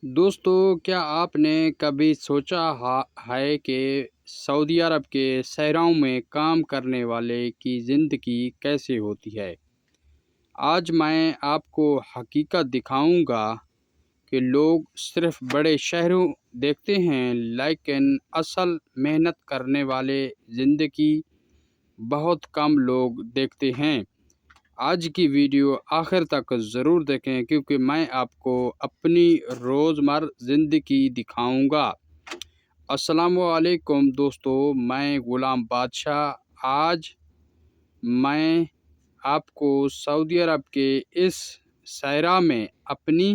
دوستو، کیا آپ نے کبھی سوچا ہے کہ سعودی عرب کے صحراؤں میں کام کرنے والے کی زندگی کیسے ہوتی ہے؟ آج میں آپ کو حقیقت دکھاؤں گا کہ لوگ صرف بڑے شہروں دیکھتے ہیں، لیکن اصل محنت کرنے والے زندگی بہت کم لوگ دیکھتے ہیں۔ آج کی ویڈیو آخر تک ضرور دیکھیں کیونکہ میں آپ کو اپنی روزمرہ زندگی دکھاؤں گا۔ السلام علیکم دوستو، میں غلام بادشاہ۔ آج میں آپ کو سعودی عرب کے اس صحرا میں اپنی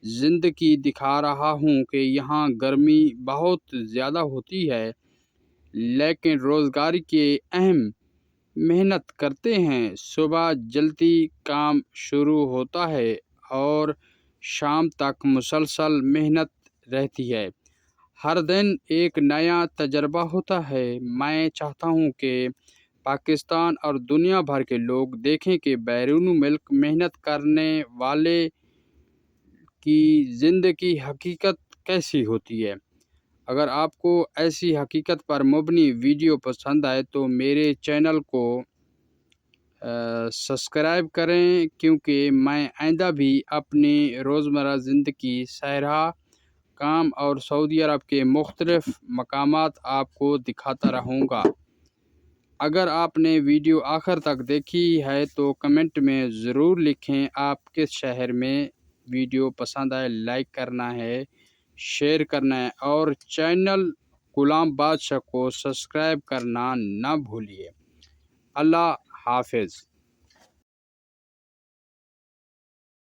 زندگی دکھا رہا ہوں کہ یہاں گرمی بہت زیادہ ہوتی ہے، لیکن روزگار کے اہم محنت کرتے ہیں۔ صبح جلدی کام شروع ہوتا ہے اور شام تک مسلسل محنت رہتی ہے۔ ہر دن ایک نیا تجربہ ہوتا ہے۔ میں چاہتا ہوں کہ پاکستان اور دنیا بھر کے لوگ دیکھیں کہ بیرون ملک محنت کرنے والے کی زندگی حقیقت کیسی ہوتی ہے۔ اگر آپ کو ایسی حقیقت پر مبنی ویڈیو پسند آئے تو میرے چینل کو سبسکرائب کریں، کیونکہ میں آئندہ بھی اپنی روزمرہ زندگی، صحرا کام اور سعودی عرب کے مختلف مقامات آپ کو دکھاتا رہوں گا۔ اگر آپ نے ویڈیو آخر تک دیکھی ہے تو کمنٹ میں ضرور لکھیں آپ کس شہر میں ویڈیو پسند آئے۔ لائک کرنا ہے، شیئر کرنا ہے اور چینل غلام بادشاہ کو سبسکرائب کرنا نہ بھولیے۔ اللہ حافظ۔